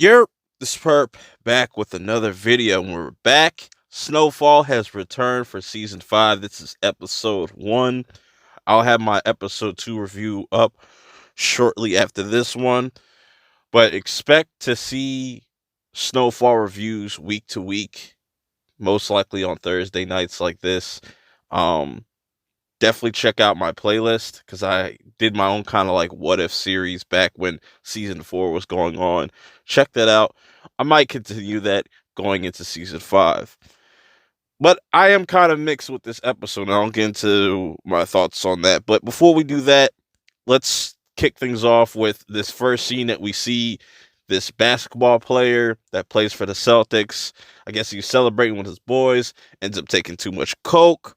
You're this perp back with another video, and we're back. Snowfall has returned for season 5. This is episode 1. I'll have my episode 2 review up shortly after this one, but expect to see Snowfall reviews week to week, most likely on Thursday nights like this. Um, Definitely check out my playlist because I did my own kind of like what if series back when season 4 was going on. Check that out. I might continue that going into season 5. But I am kind of mixed with this episode, and I'll get into my thoughts on that. But before we do that, let's kick things off with this first scene that we see this basketball player that plays for the Celtics. I guess he's celebrating with his boys, ends up taking too much coke,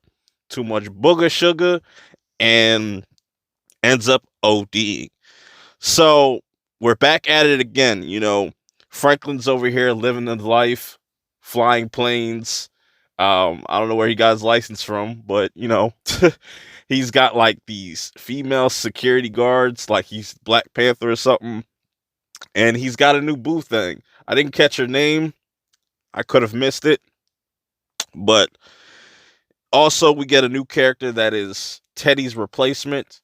too much booger sugar, and ends up ODing. So we're back at it again. Franklin's over here living the life, flying planes. I don't know where he got his license from, but he's got like these female security guards, like he's Black Panther or something, and he's got a new boo thing. I didn't catch her name. I could have missed it, but also we get a new character that is Teddy's replacement,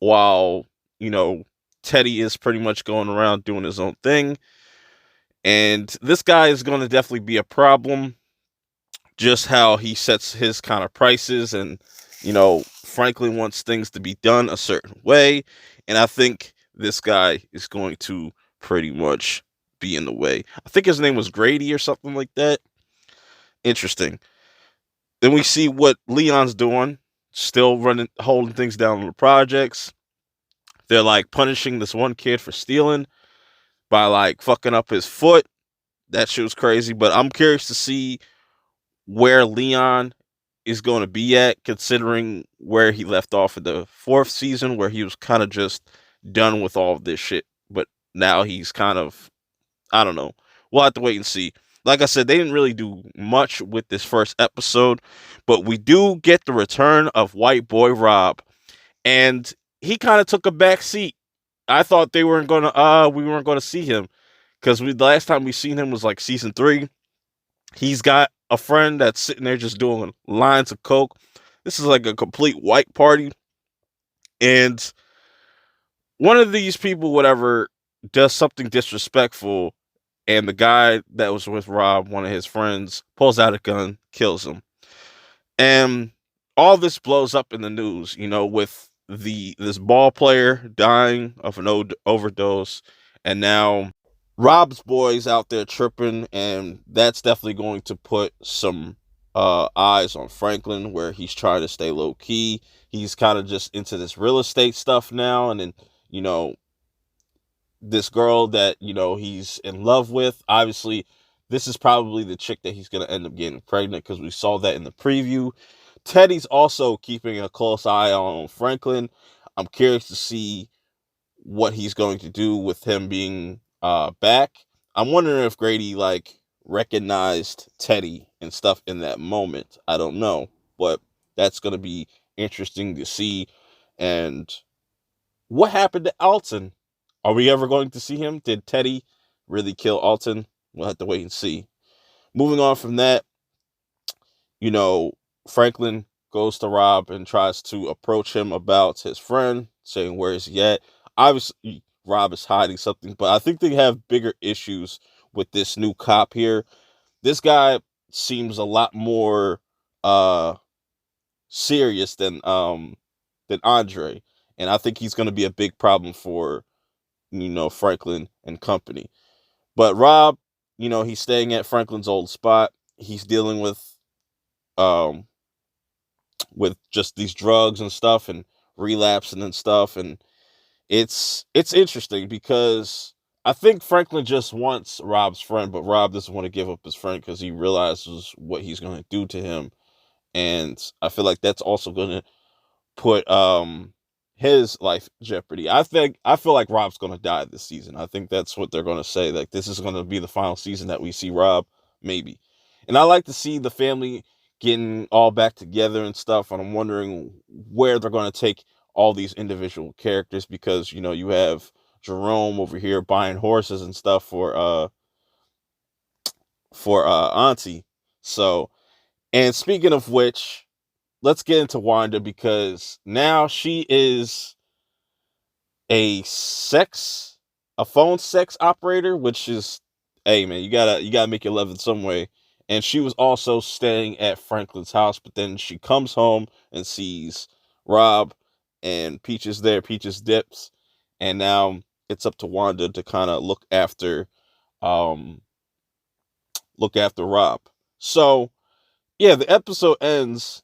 while you know Teddy is pretty much going around doing his own thing. And this guy is going to definitely be a problem, just how he sets his kind of prices. And, Franklin wants things to be done a certain way. And I think this guy is going to pretty much be in the way. I think his name was Grady or something like that. Interesting. Then we see what Leon's doing, still running, holding things down on the projects. They're like punishing this one kid for stealing by like fucking up his foot. That shit was crazy. But I'm curious to see where Leon is going to be at, considering where he left off in the 4th season, where he was kind of just done with all of this shit. But now he's kind of, I don't know. We'll have to wait and see. Like I said, they didn't really do much with this first episode, but we do get the return of White Boy Rob, and he kind of took a back seat. I thought we weren't gonna see him because the last time we seen him was like season 3. He's got a friend that's sitting there just doing lines of coke. This is like a complete white party, and one of these people, whatever, does something disrespectful, and the guy that was with Rob, one of his friends, pulls out a gun, kills him, and all this blows up in the news. With this ball player dying of an overdose, and now Rob's boys out there tripping, and that's definitely going to put some eyes on Franklin, where he's trying to stay low key. He's kind of just into this real estate stuff now, and then you know this girl that he's in love with. Obviously, this is probably the chick that he's going to end up getting pregnant, because we saw that in the preview. Teddy's also keeping a close eye on Franklin. I'm curious to see what he's going to do with him being back. I'm wondering if Grady like recognized Teddy and stuff in that moment. I don't know, but that's going to be interesting to see. And what happened to Alton? Are we ever going to see him? Did Teddy really kill Alton? We'll have to wait and see. Moving on from that, you know, Franklin goes to Rob and tries to approach him about his friend, saying, "Where is he at?" Obviously, Rob is hiding something, but I think they have bigger issues with this new cop here. This guy seems a lot more uh serious than Andre, and I think he's going to be a big problem for Franklin and company. But Rob, he's staying at Franklin's old spot. He's dealing um with just these drugs and stuff, and relapsing and stuff, and it's interesting because I think Franklin just wants Rob's friend, but Rob doesn't want to give up his friend because he realizes what he's going to do to him. And I feel like that's also going to put his life in jeopardy. I feel like Rob's going to die this season. I think that's what they're going to say. Like, this is going to be the final season that we see Rob, maybe. And I like to see the family getting all back together and stuff. And I'm wondering where they're going to take all these individual characters, because you have Jerome over here buying horses and stuff for Auntie. So, and speaking of which, let's get into Wanda because now she is a sex a phone sex operator, which is, hey man, you gotta make your living some way. And she was also staying at Franklin's house, but then she comes home and sees Rob and Peaches there. Peaches dips, and now it's up to Wanda to kind of um look after Rob. So yeah, the episode ends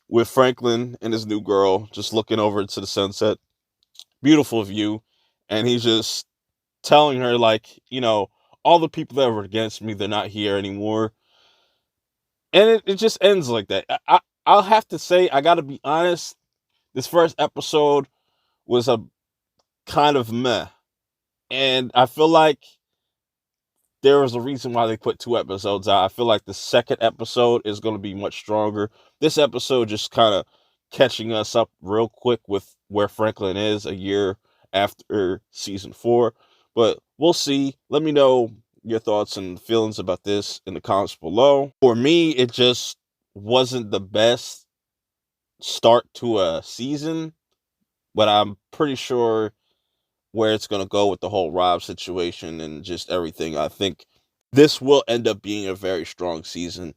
with Franklin and his new girl just looking over to the sunset. Beautiful view. And he's just telling her, like, all the people that were against me, they're not here anymore. And it just ends like that. I'll have to say, I gotta be honest, this first episode was a kind of meh. And I feel like there was a reason why they put 2 episodes out. I feel like the second episode is going to be much stronger. This episode just kind of catching us up real quick with where Franklin is a year after season 4. But we'll see. Let me know your thoughts and feelings about this in the comments below. For me, it just wasn't the best start to a season, but I'm pretty sure where it's going to go with the whole Rob situation and just everything. I think this will end up being a very strong season.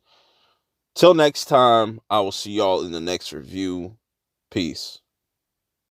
Till next time, I will see y'all in the next review. Peace.